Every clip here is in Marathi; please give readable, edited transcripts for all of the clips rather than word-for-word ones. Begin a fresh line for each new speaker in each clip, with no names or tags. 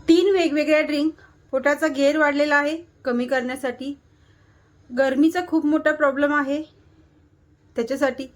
तीन वेगवेगळ्या ड्रिंक पोटाचा घेर वाढलेला आहे कमी करण्यासाठी, गरमीचा खूप मोठा प्रॉब्लेम आहे त्याच्यासाठी,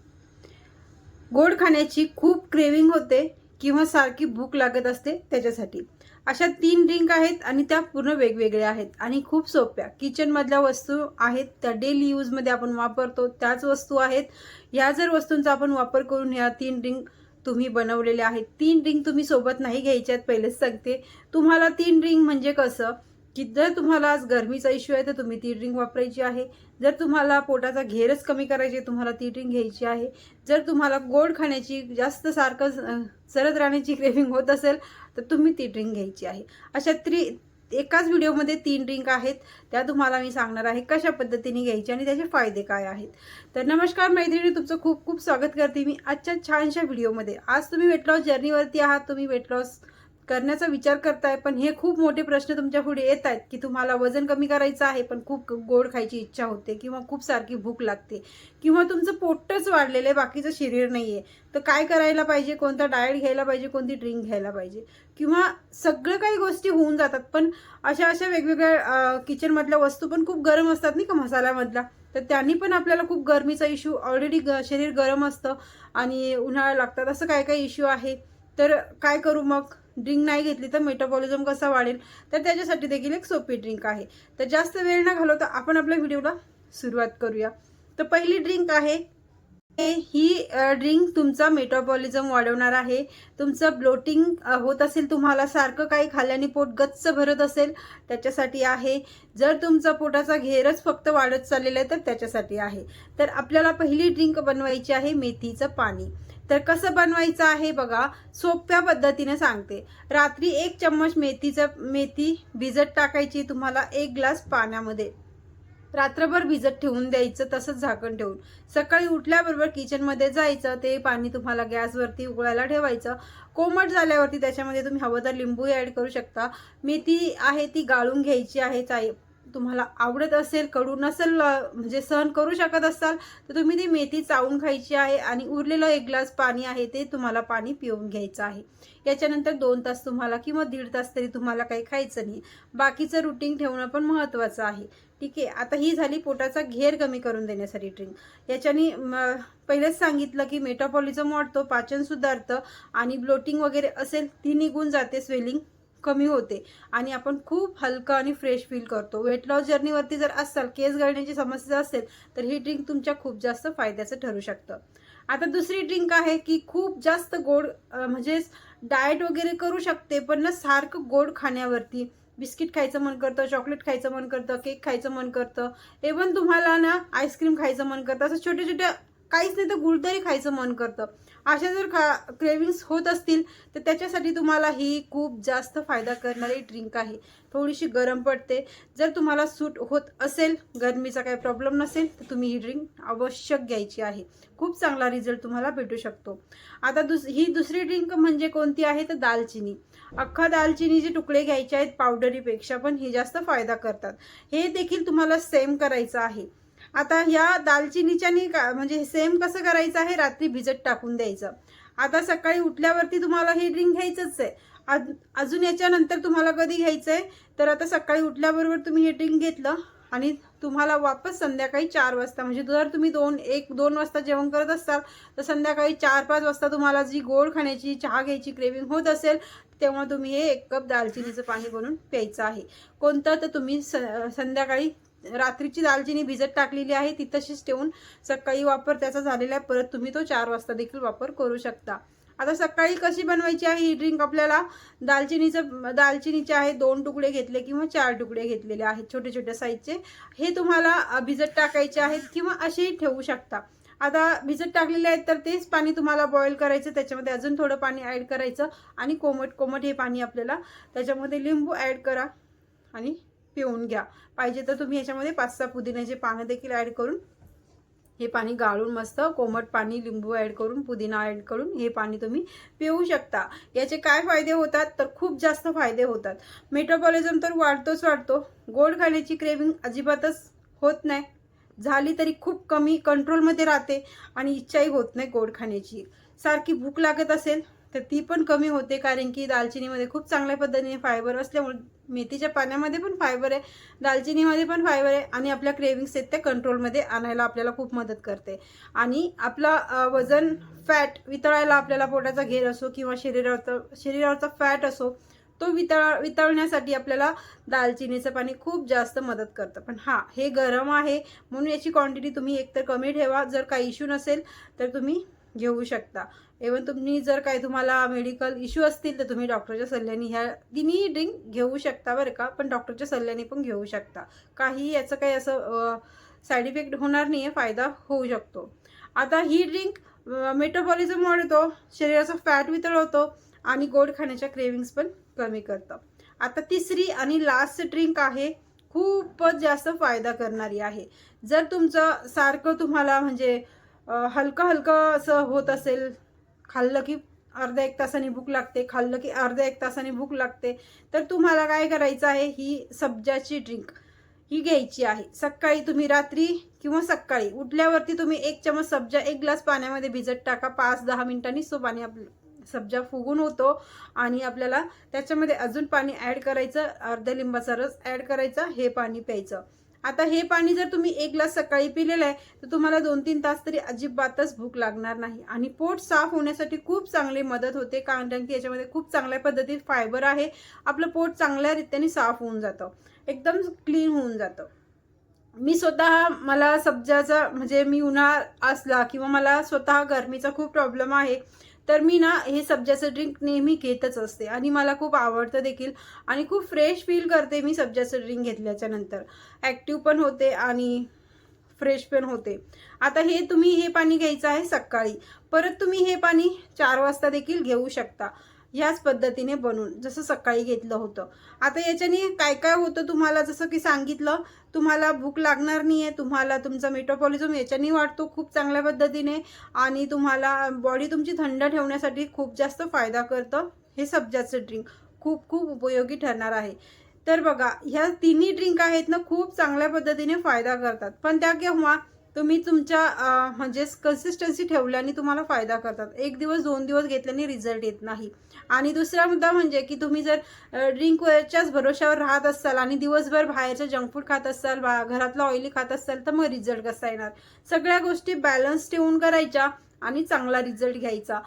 गोड खाण्याची खूप क्रेविंग होते किंवा सारखी भूक लागत असते त्याच्यासाठी. अशा तीन ड्रिंक आहेत आणि त्या पूर्ण वेगवेगळ्या आहेत आणि खूप सोप्या किचन मधल्या वस्तू आहेत, त्या डेली यूज मध्ये आपण वापरतो त्याच वस्तू आहेत. या जर वस्तूंचा आपण वापर करून ह्या तीन ड्रिंक तुम्ही बनवलेले आहेत. तीन ड्रिंक तुम्ही सोबत नाही घ्यायच्यात, पहिलेच सांगते तुम्हाला. तीन ड्रिंक म्हणजे कसं की जर तुम्हाला आज गरमीचा इश्यू आहे तर तुम्ही ती ड्रिंक वापरायची आहे. जर तुम्हाला पोटाचा घेरच कमी करायचे तुम्हाला ती ड्रिंक घ्यायची आहे. जर तुम्हाला गोड खाण्याची जास्त सारखं सरत राहण्याची क्रेविंग होत असेल तर तुम्ही ती ड्रिंक घ्यायची आहे. अशा एकाच व्हिडिओमध्ये तीन ड्रिंक आहेत, त्या तुम्हाला मी सांगणार आहे कशा पद्धतीने घ्यायची आणि त्याचे फायदे काय आहेत. तर नमस्कार मैत्रिणी, तुमचं खूप खूप स्वागत करते मी आजच्या छानशा व्हिडिओमध्ये. आज तुम्ही वेट लॉस जर्नीवरती आहात, तुम्ही वेट लॉस करण्याचा विचार करताय, पण हे खूप मोठे प्रश्न तुमच्या पुढे येत आहेत की तुम्हाला वजन कमी करायचं आहे पण खूप गोड खायची इच्छा होते किंवा खूप सारखी भूक लागते किंवा तुमचं पोटच वाढलेलं आहे, बाकीचं शरीर नाहीये. तर काय करायला पाहिजे, कोणता डाएट घ्यायला पाहिजे, कोणती ड्रिंक घ्यायला पाहिजे, किंवा सगळं काही गोष्टी होऊन जातात. पण अशा वेगवेगळ्या किचन मधल्या वस्तू पण खूप गरम असतात नाही का, मसाल्यामधला, तर त्यांनी पण आपल्याला खूप गरमीचा इश्यू, ऑलरेडी शरीर गरम असतं आणि उन्हाळा लागतात, असं काय काय इश्यू आहे. तर काय करू मग, ड्रिंक नाही घेतली तर मेटाबॉलिझम कसा वाढेल, तर त्याच्यासाठी देखील एक सोपी ड्रिंक आहे. तर जास्त वेळ न घालवता आपण आपल्या व्हिडिओला सुरुवात करूया. तर पहिली ड्रिंक आहे, ही ड्रिंक तुमचा मेटाबॉलिझम वाढवणार आहे. तुमचं ब्लोटिंग होत असेल, तुम्हाला सारखं काही खाल्ल्याने पोट गच्च भरत असेल, त्याच्यासाठी आहे. जर तुमचा पोटाचा घेरच फक्त वाढत चाललेला आहे तर त्याच्यासाठी आहे. तर आपल्याला पहिली ड्रिंक बनवायची आहे मेथीचं पाणी. तर कसं बनवायचं आहे बघा, सोप्या पद्धतीने सांगते. रात्री 1 चम्मच मेथी भिजत टाकायची तुम्हाला 1 ग्लास पाण्यामध्ये, रात्रभर भिजत ठेवून द्यायचं तसंच झाकण ठेवून. सकाळी उठल्याबरोबर किचनमध्ये जायचं, ते पाणी तुम्हाला गॅसवरती उकळायला ठेवायचं. कोमट झाल्यावरती त्याच्यामध्ये तुम्ही हवं तर लिंबू ॲड करू शकता. मेथी आहे ती गाळून घ्यायची आहे. तुम्हाला आवडत असेल, कडू नसेल, म्हणजे सहन करू शकत असाल तर तुम्ही ती मेथी चावून खायची आहे आणि उरलेलं 1 ग्लास पाणी आहे ते तुम्हाला पाणी पिऊन घ्यायचं आहे. याच्यानंतर 2 तास तुम्हाला किंवा 1.5 तास तरी तुम्हाला काही खायचं नाही. बाकीचं रुटीन ठेवणं पण महत्त्वाचं आहे. ठीक आहे. आता ही झाली पोटाचा घेर कमी करून देण्यासाठी ड्रिंक. याच्याने पहिलेच सांगितलं की मेटाबॉलिझम वाढतो, पाचन सुधारतं आणि ब्लोटिंग वगैरे असेल ती निघून जाते, स्वेलिंग कमी होते आणि आपण खूप हलका आणि फ्रेश फील करतो. वेट लॉस जर्नीवरती जर असाल, केस गळण्याची समस्या असेल तर ही ड्रिंक तुमच्या खूप जास्त फायद्याचं ठरू शकतं. आता दुसरी ड्रिंक आहे की खूप जास्त गोड, म्हणजे डाएट वगैरे करू शकते पण ना सारखं गोड खाण्यावरती, बिस्किट खायचं मन करतं, चॉकलेट खायचं मन करतं, केक खायचं मन करतं, इव्हन तुम्हाला ना आईस्क्रीम खायचं मन करतं, असं छोट्या छोट्या, काहीच नाही तर गुळतरी खायचं मन करतं. अशा जर क्रेविंग्स होत असतील तर त्याच्यासाठी तुम्हाला ही खूप जास्त फायदा करणारी ड्रिंक आहे. थोडीशी गरम पडते. जर तुम्हाला सूट होत असेल, गरमीचा काही प्रॉब्लेम नसेल तर तुम्ही ही ड्रिंक आवश्यक घ्यायची आहे. खूप चांगला रिझल्ट तुम्हाला भेटू शकतो. आता ही दुसरी ड्रिंक म्हणजे कोणती आहे तर दालचिनी. अख्खा दालचिनीचे तुकडे घ्यायचे आहेत, पावडरीपेक्षा पण हे जास्त फायदा करतात. हे देखील तुम्हाला सेम करायचं आहे. आता या दालचिनीच्यानी म्हणजे सेम कसं करायचं आहे, रात्री भिजत टाकून द्यायचं. आता सकाळी उठल्यावरती तुम्हाला ही ड्रिंक घ्यायचंच आहे. अजून याच्यानंतर तुम्हाला कधी घ्यायचंय तर आता सकाळी उठल्याबरोबर तुम्ही हे ड्रिंक घेतलं आणि तुम्हाला वापस संध्याकाळी 4 वाजता, म्हणजे जर तुम्ही 1-2 वाजता जेवण करत असाल तर संध्याकाळी 4-5 वाजता तुम्हाला जी गोड खाण्याची, चहा घ्यायची क्रेविंग होत असेल तेव्हा तुम्ही हे 1 कप दालचिनीचं पाणी बनवून प्यायचं आहे. कोणतं तर तुम्ही संध्याकाळी रात्रीची दालचिनी भिजत टाकलेली आहे ती तशीच ठेवून सकाळी वापर त्याचा झालेला आहे, परत तुम्ही तो 4 वाजता देखील वापर करू शकता. आता सकाळी कशी बनवायची आहे ही ड्रिंक, आपल्याला दालचिनीचे आहे 2 तुकडे घेतले किंवा 4 तुकडे घेतलेले आहेत छोटे छोटे साईजचे. हे तुम्हाला भिजत टाकायचे आहेत किंवा असेही ठेवू शकता. आता भिजत टाकलेले आहेत तर तेच पाणी तुम्हाला बॉईल करायचं, त्याच्यामध्ये अजून थोडं पाणी ॲड करायचं आणि कोमट हे पाणी आपल्याला, त्याच्यामध्ये लिंबू ॲड करा आणि पिऊन घ्या. पाहिजे तर तुम्ही याच्यामध्ये 5-6 पुदिन्याचे पानं देखील ॲड करून हे पाणी गाळून मस्त कोमट पाणी, लिंबू ॲड करून, पुदिना ॲड करून हे पाणी तुम्ही पिऊ शकता. याचे काय फायदे होतात तर खूप जास्त फायदे होतात. मेटाबॉलिझम तर वाढतो, गोड खाण्याची क्रेविंग अजिबातच होत नाही, झाली तरी खूप कमी कंट्रोलमध्ये राहते आणि इच्छाही होत नाही गोड खाण्याची. सारखी भूक लागत असेल तर ती पण कमी होते, कारण की दालचिनीमध्ये खूप चांगल्या पद्धतीने फायबर असल्यामुळे मेथीच्या पाण्यामध्ये पण फायबर आहे, दालचिनीमध्ये पण फायबर आहे आणि आपल्या क्रेविंग्स आहेत त्या कंट्रोलमध्ये आणायला आपल्याला खूप मदत करते. आणि आपला वजन फॅट वितळायला आपल्याला पोटाचा घेर असो किंवा शरीरावरचा फॅट असो तो वितळण्यासाठी आपल्याला दालचिनीचं पाणी खूप जास्त मदत करतं. पण हां, हे गरम आहे म्हणून याची क्वांटिटी तुम्ही एकतर कमी ठेवा, जर काही इश्यू नसेल तर तुम्ही घेऊ शकता. इव्हन तुम्ही जर काही तुम्हाला मेडिकल इश्यू असतील तर तुम्ही डॉक्टरच्या सल्ल्याने ह्या तिन्ही ड्रिंक घेऊ शकता बरं का, पण डॉक्टरच्या सल्ल्याने पण घेऊ शकता. काही याचं काही असं साईड इफेक्ट होणार नाही आहे, फायदा होऊ शकतो. आता ही ड्रिंक मेटाबॉलिझम वाढवतो, शरीराचा फॅट वितळवतो आणि गोड खाण्याच्या क्रेविंग्स पण कमी करतं. आता तिसरी आणि लास्ट ड्रिंक आहे, खूपच जास्त फायदा करणारी आहे. जर तुमचं सारखं तुम्हाला म्हणजे हलकं हलकं असं होत असेल, खाल्लं की अर्ध्या एक तासाने भूक लागते, खाल्लं की अर्ध्या एक तासाने भूक लागते, तर तुम्हाला काय करायचं आहे, ही सब्जाची ड्रिंक ही घ्यायची आहे. सकाळी तुम्ही रात्री किंवा सकाळी उठल्यावरती तुम्ही 1 चमच सब्जा 1 ग्लास पाण्यामध्ये भिजत टाका. 5-10 मिनिटांनी तो पाणी सब्जा फुगून होतो आणि आपल्याला त्याच्यामध्ये अजून पाणी ॲड करायचं, अर्ध्या लिंबाचा रस ॲड करायचा, हे पाणी प्यायचं. आता हे पाणी जर तुम्ही 1 ग्लास सकाळी पिलेलं आहे तर तुम्हाला 2-3 तास तरी अजिबातच भूक लागणार नाही आणि पोट साफ होण्यासाठी खूप चांगली मदत होते, कारण की याच्यामध्ये खूप चांगल्या पद्धतीत फायबर आहे. आपलं पोट चांगल्या रीतीने साफ होऊन जातं, एकदम क्लीन होऊन जातं. मी स्वतः मला सब्जाचा म्हणजे मी उन्हाळा असला किंवा मला स्वतः गरमीचा खूप प्रॉब्लेम आहे तर मी ना हे सब्जाचं ड्रिंक नेहमी घेतच असते आणि मला खूप आवडतं देखील आणि खूप फ्रेश फील करते मी सब्जाचं ड्रिंक घेतल्याच्या नंतर. ॲक्टिव्ह पण होते आणि फ्रेश पण होते. आता हे तुम्ही हे पाणी घ्यायचं आहे सकाळी, परत तुम्ही हे पाणी 4 वाजता देखील घेऊ शकता ह्याच पद्धतीने बनवून, जसं सकाळी घेतलं होतं. आता याच्याने काय काय होतं तुम्हाला, जसं की सांगितलं, तुम्हाला भूक लागणार नाही आहे, तुम्हाला तुमचा मेटाबॉलिझम याच्याने वाढतो खूप चांगल्या पद्धतीने आणि तुम्हाला बॉडी तुमची थंड ठेवण्यासाठी खूप जास्त फायदा करतं हे सब्जाचं ड्रिंक. खूप खूप उपयोगी ठरणार आहे. तर बघा, ह्या तिन्ही ड्रिंक आहेत ना, खूप चांगल्या पद्धतीने फायदा करतात, पण त्या केव्हा तुम्ही तुमच्या म्हणजे कन्सिस्टन्सी ठेवल्याने तुम्हाला फायदा करतात. 1 दिवस 2 दिवस घेतल्याने रिझल्ट येत नाही. आणि दुसरा मुद्दा म्हणजे की तुम्ही जर ड्रिंकवरच्याच भरोश्यावर राहत असाल आणि दिवसभर बाहेरचं जंक फूड खात असाल, घरातलं ऑइली खात असाल, तर मग रिझल्ट कसा येणार. सगळ्या गोष्टी बॅलन्स ठेवून करायच्या आणि चांगला रिझल्ट घ्यायचा.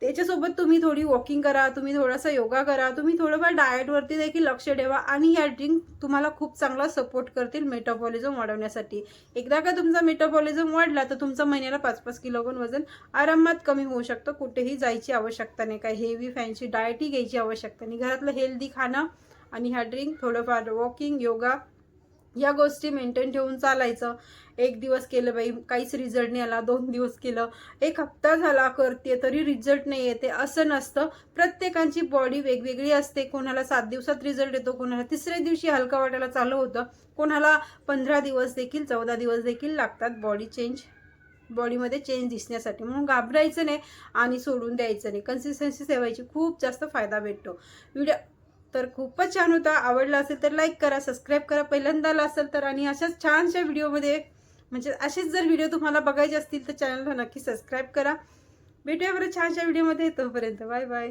त्याच्यासोबत तुम्ही थोडी वॉकिंग करा, तुम्ही थोडासा योगा करा, तुम्ही थोडंफार डाएटवरती देखील लक्ष ठेवा आणि ह्या ड्रिंक तुम्हाला खूप चांगला सपोर्ट करतील मेटाबॉलिझम वाढवण्यासाठी. एकदा का तुमचा मेटाबॉलिझम वाढला तर तुमचं महिन्याला 5-5 किलोग्रॅम वजन आरामात कमी होऊ शकतं. कुठेही जायची आवश्यकता नाही, काही हेवी फॅन्सी डाएटही घ्यायची आवश्यकता नाही. घरातलं हेल्दी खाणं आणि ह्या ड्रिंक, थोडंफार वॉकिंग, योगा या गोष्टी मेंटेन ठेवून चालायचं. 1 दिवस केलं बाई काहीच रिझल्ट नाही आला, 2 दिवस केलं, 1 हप्ता झाला करते तरी रिझल्ट नाही येते, असं नसतं. प्रत्येकाची बॉडी वेगवेगळी असते. कोणाला 7 दिवसात रिझल्ट येतो, कोणाला 3ऱ्या दिवशी हलका वाटायला चालू होतं, कोणाला 15 दिवस देखील 14 दिवस देखील लागतात बॉडीमध्ये चेंज दिसण्यासाठी. म्हणून घाबरायचं नाही आणि सोडून द्यायचं नाही, कन्सिस्टन्सी ठेवायची, खूप जास्त फायदा भेटतो. व्हिडिओ तर खूपच छान होता. आवडला असेल तर लाईक करा, सबस्क्राईब करा पहिल्यांदा आला असेल तर, आणि अशाच छानशा व्हिडिओमध्ये म्हणजे असेच जर व्हिडिओ तुम्हाला बघायचे असतील तर चॅनलला नक्की सबस्क्राईब करा. भेटूया बरं छानशा व्हिडिओमध्ये. तोपर्यंत बाय बाय.